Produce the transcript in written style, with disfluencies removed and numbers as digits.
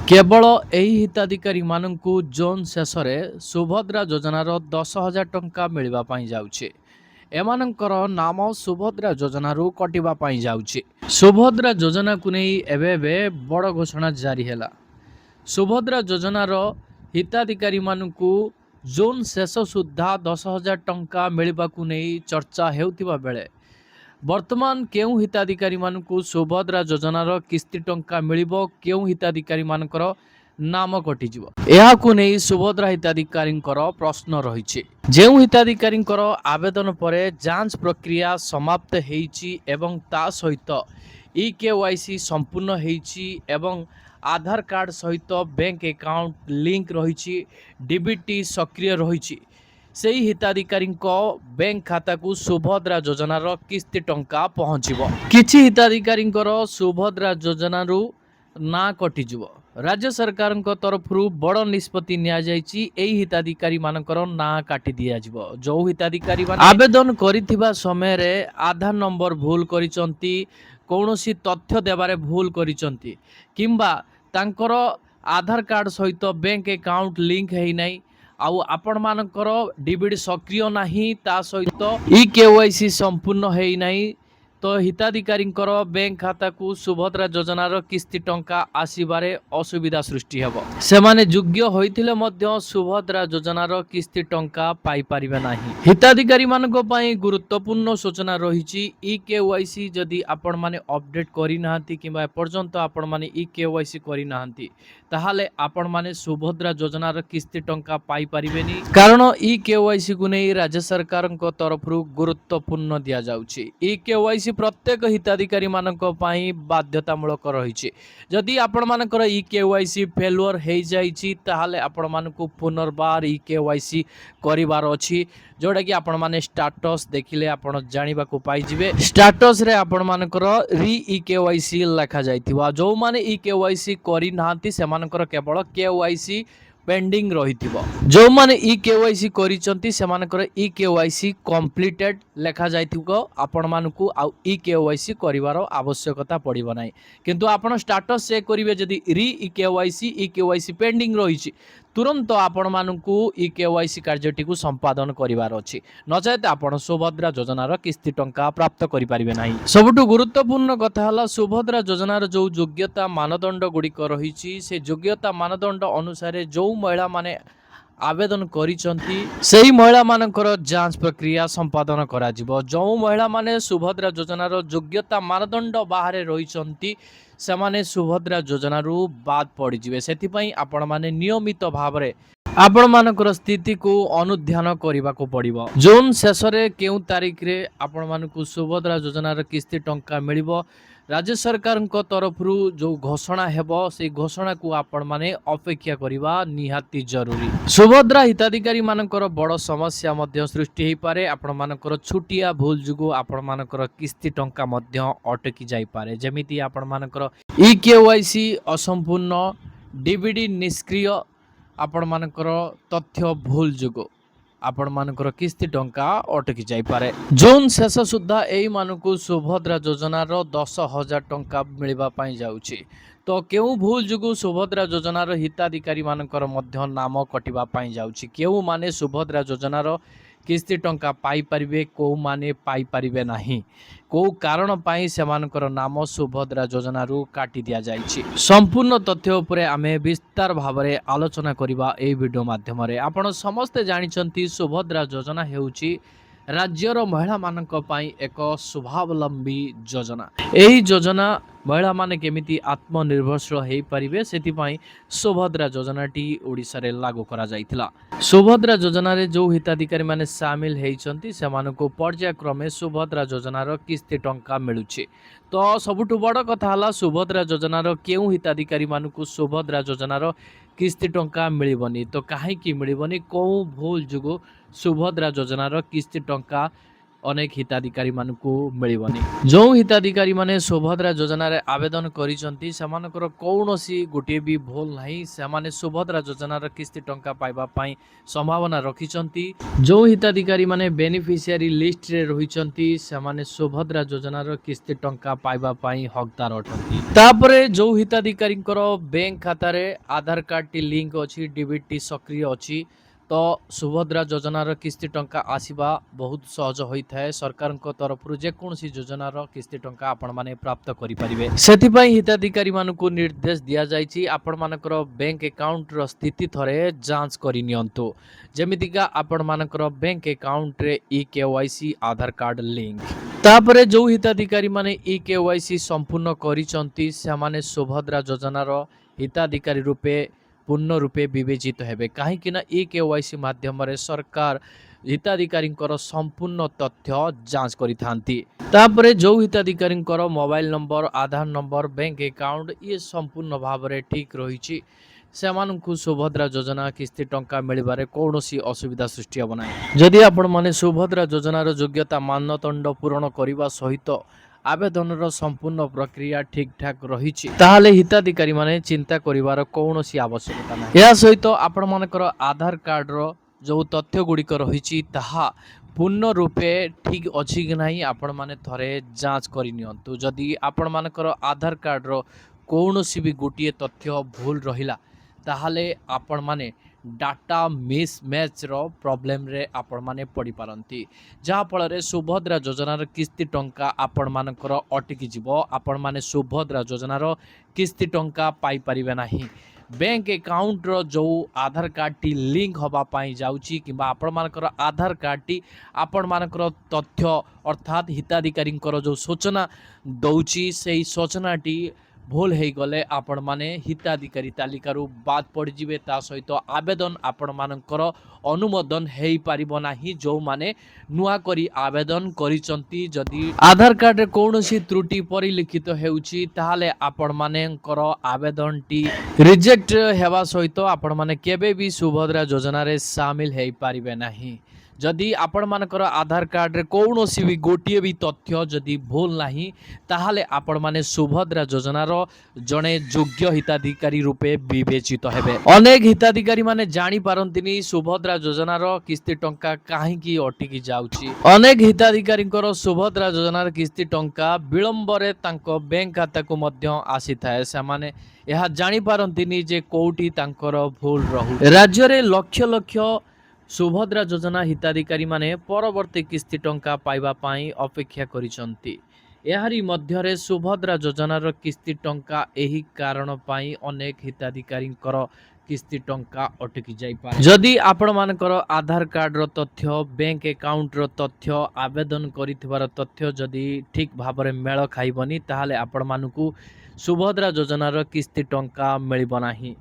କେବଳ ଏହି ହିତାଧିକାରୀମାନଙ୍କୁ ଜୁନ୍ ଶେଷରେ ସୁଭଦ୍ରା ଯୋଜନାର 10,000 ଟଙ୍କା ମିଳିବା ପାଇଁ ଯାଉଛି। ଏମାନଙ୍କର ନାମ ସୁଭଦ୍ରା ଯୋଜନାରୁ କଟିବା ପାଇଁ ଯାଉଛି। ସୁଭଦ୍ରା ଯୋଜନାକୁ ନେଇ ଏବେ ବଡ଼ ଘୋଷଣା ଜାରି ହେଲା। ସୁଭଦ୍ରା ଯୋଜନାର ହିତାଧିକାରୀମାନଙ୍କୁ ଜୁନ୍ ଶେଷ ସୁଦ୍ଧା 10,000 ଟଙ୍କା ମିଳିବାକୁ ନେଇ ଚର୍ଚ୍ଚା ହେଉଥିବା ବେଳେ ବର୍ତ୍ତମାନ କେଉଁ ହିତାଧିକାରୀମାନଙ୍କୁ ସୁଭଦ୍ରା ଯୋଜନାର କିସ୍ତି ଟଙ୍କା ମିଳିବ, କେଉଁ ହିତାଧିକାରୀମାନଙ୍କର ନାମ କଟିଯିବ, ଏହାକୁ ନେଇ ସୁଭଦ୍ରା ହିତାଧିକାରୀଙ୍କର ପ୍ରଶ୍ନ ରହିଛି। ଯେଉଁ ହିତାଧିକାରୀଙ୍କର ଆବେଦନ ପରେ ଯାଞ୍ଚ ପ୍ରକ୍ରିୟା ସମାପ୍ତ ହୋଇଛି ଏବଂ ତା ସହିତ ଇକେୱାଇସି ସମ୍ପୂର୍ଣ୍ଣ ହୋଇଛି ଏବଂ ଆଧାର କାର୍ଡ଼ ସହିତ ବ୍ୟାଙ୍କ ଆକାଉଣ୍ଟ ଲିଙ୍କ ରହିଛି, ଡିବିଟି ସକ୍ରିୟ ରହିଛି, ସେହି ହିତାଧିକାରୀଙ୍କ ବ୍ୟାଙ୍କ ଖାତାକୁ ସୁଭଦ୍ରା ଯୋଜନାର କିସ୍ତି ଟଙ୍କା ପହଞ୍ଚିବ। କିଛି ହିତାଧିକାରୀଙ୍କର ସୁଭଦ୍ରା ଯୋଜନାରୁ ନାଁ କଟିଯିବ। ରାଜ୍ୟ ସରକାରଙ୍କ ତରଫରୁ ବଡ଼ ନିଷ୍ପତ୍ତି ନିଆଯାଇଛି। ଏହି ହିତାଧିକାରୀମାନଙ୍କର ନାଁ କାଟି ଦିଆଯିବ। ଯେଉଁ ହିତାଧିକାରୀମାନେ ଆବେଦନ କରିଥିବା ସମୟରେ ଆଧାର ନମ୍ବର ଭୁଲ କରିଛନ୍ତି, କୌଣସି ତଥ୍ୟ ଦେବାରେ ଭୁଲ କରିଛନ୍ତି କିମ୍ବା ତାଙ୍କର ଆଧାର କାର୍ଡ଼ ସହିତ ବ୍ୟାଙ୍କ ଆକାଉଣ୍ଟ ଲିଙ୍କ ହେଇନାହିଁ, ଆଉ ଆପଣମାନଙ୍କର ଡିବିଟି ସକ୍ରିୟ ନାହିଁ, ତା ସହିତ ଇକେୱାଇସି ସମ୍ପୂର୍ଣ୍ଣ ହେଇନାହିଁ, ତ ହିତାଧିକାରୀଙ୍କର ବ୍ୟାଙ୍କ ଖାତାକୁ ସୁଭଦ୍ରା ଯୋଜନାର କିସ୍ତି ଟଙ୍କା ଆସିବାରେ ଅସୁବିଧା ସୃଷ୍ଟି ହେବ। ସେମାନେ ଯୋଗ୍ୟ ହୋଇଥିଲେ ମଧ୍ୟ ସୁଭଦ୍ରା ଯୋଜନାର କିସ୍ତି ଟଙ୍କା ପାଇପାରିବେ ନାହିଁ। ହିତାଧିକାରୀମାନଙ୍କ ପାଇଁ ଗୁରୁତ୍ୱପୂର୍ଣ୍ଣ ସୂଚନା ରହିଛି। ଇକେୱାଇସି ଯଦି ଆପଣମାନେ ଅପଡେଟ୍ କରିନାହାନ୍ତି କିମ୍ବା ଏପର୍ଯ୍ୟନ୍ତ ଆପଣମାନେ ଇକେୱାଇସି କରିନାହାନ୍ତି, ତାହେଲେ ଆପଣମାନେ ସୁଭଦ୍ରା ଯୋଜନାର କିସ୍ତି ଟଙ୍କା ପାଇପାରିବେନି। କାରଣ ଇକେୱାଇସିକୁ ନେଇ ରାଜ୍ୟ ସରକାରଙ୍କ ତରଫରୁ ଗୁରୁତ୍ୱପୂର୍ଣ୍ଣ ଦିଆଯାଉଛି। ଇକେୱାଇସି ପ୍ରତ୍ୟେକ ହିତାଧିକାରୀମାନଙ୍କ ପାଇଁ ବାଧ୍ୟତାମୂଳକ ରହିଛି। ଯଦି ଆପଣମାନଙ୍କର ଇକେୱାଇସି ଫେଲୁଅର ହେଇଯାଇଛି, ତାହେଲେ ଆପଣମାନଙ୍କୁ ପୁନର୍ବାର ଇକେୱାଇସି କରିବାର ଅଛି, ଯେଉଁଟାକି ଆପଣମାନେ ଷ୍ଟାଟସ୍ ଦେଖିଲେ ଆପଣ ଜାଣିବାକୁ ପାଇଯିବେ। ଷ୍ଟାଟସ୍ରେ ଆପଣମାନଙ୍କର ରି ଇକେୱାଇସି ଲେଖାଯାଇଥିବ। ଯେଉଁମାନେ ଇକେୱାଇସି କରିନାହାନ୍ତି ସେମାନଙ୍କର କେବଳ କେୱାଇସି ପେଣ୍ଡିଂ ରହିଥିବ। ଯେଉଁମାନେ ଇକେୱାଇସି କରିଛନ୍ତି ସେମାନଙ୍କର ଇକେୱାଇସି କମ୍ପ୍ଲିଟେଡ୍ ଲେଖାଯାଇଥିବ। ଆପଣମାନଙ୍କୁ ଆଉ ଇକେୱାଇସି କରିବାର ଆବଶ୍ୟକତା ପଡ଼ିବ ନାହିଁ। କିନ୍ତୁ ଆପଣ ଷ୍ଟାଟସ୍ ଚେକ୍ କରିବେ, ଯଦି ରି ଇକେୱାଇସି ପେଣ୍ଡିଂ ରହିଛି, ତୁରନ୍ତ ଆପଣମାନଙ୍କୁ ଇକେୱାଇସି କାର୍ଯ୍ୟଟିକୁ ସମ୍ପାଦନ କରିବାର ଅଛି, ନଚେତ ଆପଣ ସୁଭଦ୍ରା ଯୋଜନାର କିସ୍ତି ଟଙ୍କା ପ୍ରାପ୍ତ କରିପାରିବେ ନାହିଁ। ସବୁଠୁ ଗୁରୁତ୍ୱପୂର୍ଣ୍ଣ କଥା ହେଲା, ସୁଭଦ୍ରା ଯୋଜନାର ଯେଉଁ ଯୋଗ୍ୟତା ମାନଦଣ୍ଡ ଗୁଡ଼ିକ ରହିଛି, ସେ ଯୋଗ୍ୟତା ମାନଦଣ୍ଡ ଅନୁସାରେ ଯେଉଁ ମହିଳାମାନେ ଆବେଦନ କରିଛନ୍ତି ସେହି ମହିଳାମାନଙ୍କର ଯାଞ୍ଚ ପ୍ରକ୍ରିୟା ସମ୍ପାଦନ କରାଯିବ। ଯେଉଁ ମହିଳାମାନେ ସୁଭଦ୍ରା ଯୋଜନାର ଯୋଗ୍ୟତା ମାନଦଣ୍ଡ ବାହାରେ ରହିଛନ୍ତି ସେମାନେ ସୁଭଦ୍ରା ଯୋଜନାରୁ ବାଦ ପଡ଼ିଯିବେ। ସେଥିପାଇଁ ଆପଣମାନେ ନିୟମିତ ଭାବରେ ଆପଣମାନଙ୍କର ସ୍ଥିତିକୁ ଅନୁଧ୍ୟାନ କରିବାକୁ ପଡ଼ିବ। ଜୁନ୍ ଶେଷରେ କେଉଁ ତାରିଖରେ ଆପଣମାନଙ୍କୁ ସୁଭଦ୍ରା ଯୋଜନାର କିସ୍ତି ଟଙ୍କା ମିଳିବ, ରାଜ୍ୟ ସରକାରଙ୍କ ତରଫରୁ ଯେଉଁ ଘୋଷଣା ହେବ, ସେହି ଘୋଷଣାକୁ ଆପଣମାନେ ଅପେକ୍ଷା କରିବା ନିହାତି ଜରୁରୀ। ସୁଭଦ୍ରା ହିତାଧିକାରୀମାନଙ୍କର ବଡ଼ ସମସ୍ୟା ମଧ୍ୟ ସୃଷ୍ଟି ହୋଇପାରେ। ଆପଣମାନଙ୍କର ଛୋଟିଆ ଭୁଲ ଯୋଗୁଁ ଆପଣମାନଙ୍କର କିସ୍ତି ଟଙ୍କା ମଧ୍ୟ ଅଟକି ଯାଇପାରେ। ଯେମିତି ଆପଣମାନଙ୍କର ଇକେୱାଇସି ଅସମ୍ପୂର୍ଣ୍ଣ, ଡିବିଟି ନିଷ୍କ୍ରିୟ, ଆପଣମାନଙ୍କର ତଥ୍ୟ ଭୁଲ ଯୋଗୁଁ ଆପଣମାନଙ୍କର କିସ୍ତି ଟଙ୍କା ଅଟକି ଯାଇପାରେ। ଜୁନ୍ ଶେଷ ସୁଦ୍ଧା ଏଇମାନଙ୍କୁ ସୁଭଦ୍ରା ଯୋଜନାର 10,000 ଟଙ୍କା ମିଳିବା ପାଇଁ ଯାଉଛି। ତ କେଉଁ ଭୁଲ ଯୋଗୁଁ ସୁଭଦ୍ରା ଯୋଜନାର ହିତାଧିକାରୀମାନଙ୍କର ମଧ୍ୟ ନାମ କଟିବା ପାଇଁ ଯାଉଛି, କେଉଁମାନେ ସୁଭଦ୍ରା ଯୋଜନାର କିସ୍ତି ଟଙ୍କା ପାଇପାରିବେ, କେଉଁମାନେ ପାଇପାରିବେ ନାହିଁ, କେଉଁ କାରଣ ପାଇଁ ସେମାନଙ୍କର ନାମ ସୁଭଦ୍ରା ଯୋଜନାରୁ କାଟି ଦିଆଯାଇଛି, ସମ୍ପୂର୍ଣ୍ଣ ତଥ୍ୟ ଉପରେ ଆମେ ବିସ୍ତାର ଭାବରେ ଆଲୋଚନା କରିବା ଏହି ଭିଡ଼ିଓ ମାଧ୍ୟମରେ। ଆପଣ ସମସ୍ତେ ଜାଣିଛନ୍ତି ସୁଭଦ୍ରା ଯୋଜନା ହେଉଛି ରାଜ୍ୟର ମହିଳାମାନଙ୍କ ପାଇଁ ଏକ ସ୍ୱାବଲମ୍ବୀ ଯୋଜନା। ଏହି ଯୋଜନା ମହିଳାମାନେ କେମିତି ଆତ୍ମନିର୍ଭରଶୀଳ ହୋଇପାରିବେ, ସେଥିପାଇଁ ସୁଭଦ୍ରା ଯୋଜନାଟି ଓଡ଼ିଶାରେ ଲାଗୁ କରାଯାଇଥିଲା। ସୁଭଦ୍ରା ଯୋଜନାରେ ଯେଉଁ ହିତାଧିକାରୀମାନେ ସାମିଲ ହୋଇଛନ୍ତି ସେମାନଙ୍କୁ ପର୍ଯ୍ୟାୟକ୍ରମେ ସୁଭଦ୍ରା ଯୋଜନାର କିସ୍ତି ଟଙ୍କା ମିଳୁଛି। ତ ସବୁଠୁ ବଡ଼ କଥା ହେଲା, ସୁଭଦ୍ରା ଯୋଜନାର କେଉଁ ହିତାଧିକାରୀମାନଙ୍କୁ ସୁଭଦ୍ରା ଯୋଜନାର କିସ୍ତି ଟଙ୍କା ମିଳିବନି, ତ କାହିଁକି ମିଳିବନି, କେଉଁ ଭୁଲ ଯୋଗୁଁ ସୁଭଦ୍ରା ଯୋଜନାର କିସ୍ତି ଟଙ୍କା ଅନେକ ହିତାଧିକାରୀ ମାନଙ୍କୁ ମିଳିବନି। ଯେଉଁ ହିତାଧିକାରୀ ମାନେ ସୁଭଦ୍ରା ଯୋଜନାରେ ଆବେଦନ କରିଛନ୍ତି ସେମାନଙ୍କର କୌଣସି ଗୋଟିଏ ବି ଭୁଲ ନାହିଁ। ସେମାନେ ସୁଭଦ୍ରା ଯୋଜନାର କିସ୍ତି ଟଙ୍କା ପାଇବା ପାଇଁ ସମ୍ଭାବନା ରଖିଛନ୍ତି। ଯେଉଁ ହିତାଧିକାରୀ ମାନେ ବେନିଫିସିଆରୀ ଲିଷ୍ଟରେ ରହିଛନ୍ତି ସେମାନେ ସୁଭଦ୍ରା ଯୋଜନାର କିସ୍ତି ଟଙ୍କା ପାଇବା ପାଇଁ ହକଦାର ଅଟନ୍ତି। ତାପରେ ଯେଉଁ ହିତାଧିକାରୀଙ୍କର ବ୍ୟାଙ୍କ ଖାତାରେ ଆଧାର କାର୍ଡଟି ଲିଙ୍କ ଅଛି, ଡିବିଟି ସକ୍ରିୟ ଅଛି, ତ ସୁଭଦ୍ରା ଯୋଜନାର କିସ୍ତି ଟଙ୍କା ଆସିବା ବହୁତ ସହଜ ହୋଇଥାଏ। ସରକାରଙ୍କ ତରଫରୁ ଯେକୌଣସି ଯୋଜନାର କିସ୍ତି ଟଙ୍କା ଆପଣମାନେ ପ୍ରାପ୍ତ କରିପାରିବେ। ସେଥିପାଇଁ ହିତାଧିକାରୀମାନଙ୍କୁ ନିର୍ଦ୍ଦେଶ ଦିଆଯାଇଛି ଆପଣମାନଙ୍କର ବ୍ୟାଙ୍କ ଆକାଉଣ୍ଟର ସ୍ଥିତି ଥରେ ଯାଞ୍ଚ କରିନିଅନ୍ତୁ। ଯେମିତିକା ଆପଣମାନଙ୍କର ବ୍ୟାଙ୍କ ଆକାଉଣ୍ଟରେ ଇକେୱାଇସି ଆଧାର କାର୍ଡ ଲିଙ୍କ। ତାପରେ ଯେଉଁ ହିତାଧିକାରୀମାନେ ଇକେୱାଇସି ସମ୍ପୂର୍ଣ୍ଣ କରିଛନ୍ତି ସେମାନେ ସୁଭଦ୍ରା ଯୋଜନାର ହିତାଧିକାରୀ ରୂପେ ପୂର୍ଣ୍ଣ ରୂପେ ବିବେଚିତ ହେବେ। କାହିଁକି ନା ଇକେୱାଇସି ମାଧ୍ୟମରେ ସରକାର ହିତାଧିକାରୀଙ୍କର ସମ୍ପୂର୍ଣ୍ଣ ତଥ୍ୟ ଯାଞ୍ଚ କରିଥାନ୍ତି। ତାପରେ ଯେଉଁ ହିତାଧିକାରୀଙ୍କର ମୋବାଇଲ ନମ୍ବର, ଆଧାର ନମ୍ବର, ବ୍ୟାଙ୍କ ଆକାଉଣ୍ଟ ଇଏ ସମ୍ପୂର୍ଣ୍ଣ ଭାବରେ ଠିକ୍ ରହିଛି ସେମାନଙ୍କୁ ସୁଭଦ୍ରା ଯୋଜନା କିସ୍ତି ଟଙ୍କା ମିଳିବାରେ କୌଣସି ଅସୁବିଧା ସୃଷ୍ଟି ହେବ ନାହିଁ। ଯଦି ଆପଣମାନେ ସୁଭଦ୍ରା ଯୋଜନାର ଯୋଗ୍ୟତା ମାନଦଣ୍ଡ ପୂରଣ କରିବା ସହିତ ଆବେଦନର ସମ୍ପୂର୍ଣ୍ଣ ପ୍ରକ୍ରିୟା ଠିକଠାକ ରହିଛି ତାହେଲେ ହିତାଧିକାରୀମାନେ ଚିନ୍ତା କରିବାର କୌଣସି ଆବଶ୍ୟକତା ନାହିଁ। ଏହା ସହିତ ଆପଣମାନଙ୍କର ଆଧାର କାର୍ଡର ଯେଉଁ ତଥ୍ୟ ଗୁଡ଼ିକ ରହିଛି ତାହା ପୂର୍ଣ୍ଣ ରୂପେ ଠିକ୍ ଅଛି କି ନାହିଁ ଆପଣମାନେ ଥରେ ଯାଞ୍ଚ କରିନିଅନ୍ତୁ। ଯଦି ଆପଣମାନଙ୍କର ଆଧାର କାର୍ଡର କୌଣସି ବି ଗୋଟିଏ ତଥ୍ୟ ଭୁଲ ରହିଲା ତାହେଲେ ଆପଣମାନେ ଡାଟା ମିସମ୍ୟାଚ୍ର ପ୍ରୋବ୍ଲେମରେ ଆପଣମାନେ ପଡ଼ିପାରନ୍ତି, ଯାହାଫଳରେ ସୁଭଦ୍ରା ଯୋଜନାର କିସ୍ତି ଟଙ୍କା ଆପଣମାନଙ୍କର ଅଟକି ଯିବ। ଆପଣମାନେ ସୁଭଦ୍ରା ଯୋଜନାର କିସ୍ତି ଟଙ୍କା ପାଇପାରିବେ ନାହିଁ। ବ୍ୟାଙ୍କ ଆକାଉଣ୍ଟର ଯେଉଁ ଆଧାର କାର୍ଡଟି ଲିଙ୍କ ହେବା ପାଇଁ ଯାଉଛି କିମ୍ବା ଆପଣମାନଙ୍କର ଆଧାର କାର୍ଡଟି ଆପଣମାନଙ୍କର ତଥ୍ୟ ଅର୍ଥାତ୍ ହିତାଧିକାରୀଙ୍କର ଯେଉଁ ସୂଚନା ଦେଉଛି ସେହି ସୂଚନାଟି ଭୁଲ ହେଇଗଲେ ଆପଣମାନେ ହିତାଧିକାରୀ ତାଲିକାରୁ ବାଦ ପଡ଼ିଯିବେ। ତା ସହିତ ଆବେଦନ ଆପଣମାନଙ୍କର ଅନୁମୋଦନ ହେଇପାରିବ ନାହିଁ। ଯେଉଁମାନେ ନୂଆ କରି ଆବେଦନ କରିଛନ୍ତି ଯଦି ଆଧାର କାର୍ଡରେ କୌଣସି ତ୍ରୁଟି ପରିଲିଖିତ ହେଉଛି ତାହେଲେ ଆପଣମାନଙ୍କର ଆବେଦନଟି ରିଜେକ୍ଟ ହେବା ସହିତ ଆପଣମାନେ କେବେ ବି ସୁଭଦ୍ରା ଯୋଜନାରେ ସାମିଲ ହେଇପାରିବେ ନାହିଁ। ଯଦି ଆପଣମାନଙ୍କର ଆଧାର କାର୍ଡରେ କୌଣସି ବି ଗୋଟିଏ ବି ତଥ୍ୟ ଯଦି ଭୁଲ ନାହିଁ ତାହେଲେ ଆପଣମାନେ ସୁଭଦ୍ରା ଯୋଜନାର ଜଣେ ଯୋଗ୍ୟ ହିତାଧିକାରୀ ରୂପେ ବିବେଚିତ ହେବେ। ଅନେକ ହିତାଧିକାରୀ ମାନେ ଜାଣିପାରନ୍ତିନି ସୁଭଦ୍ରା ଯୋଜନାର କିସ୍ତି ଟଙ୍କା କାହିଁକି ଅଟକି ଯାଉଛି। ଅନେକ ହିତାଧିକାରୀଙ୍କର ସୁଭଦ୍ରା ଯୋଜନାର କିସ୍ତି ଟଙ୍କା ବିଳମ୍ବରେ ତାଙ୍କ ବ୍ୟାଙ୍କ ଖାତାକୁ ମଧ୍ୟ ଆସିଥାଏ। ସେମାନେ ଏହା ଜାଣିପାରନ୍ତିନି ଯେ କୋଉଠି ତାଙ୍କର ଭୁଲ ରହୁଛି। ରାଜ୍ୟରେ ଲକ୍ଷ ଲକ୍ଷ ସୁଭଦ୍ରା ଯୋଜନା ହିତାଧିକାରୀ ମାନେ ପରବର୍ତ୍ତୀ କିସ୍ତି ଟଙ୍କା ପାଇବା ପାଇଁ ଅପେକ୍ଷା କରିଛନ୍ତି। ଏହାରି ମଧ୍ୟରେ ସୁଭଦ୍ରା ଯୋଜନାର କିସ୍ତି ଟଙ୍କା ଏହି କାରଣ ପାଇଁ ଅନେକ ହିତାଧିକାରୀଙ୍କର କିସ୍ତି ଟଙ୍କା ଅଟକି ଯାଇପାରେ। ଯଦି ଆପଣମାନଙ୍କର ଆଧାର କାର୍ଡର ତଥ୍ୟ, ବ୍ୟାଙ୍କ ଆକାଉଣ୍ଟର ତଥ୍ୟ, ଆବେଦନ କରିଥିବାର ତଥ୍ୟ ଯଦି ଠିକ୍ ଭାବରେ ମେଳ ଖାଇବନି ତାହେଲେ ଆପଣମାନଙ୍କୁ ସୁଭଦ୍ରା ଯୋଜନାର କିସ୍ତି ଟଙ୍କା ମିଳିବ ନାହିଁ।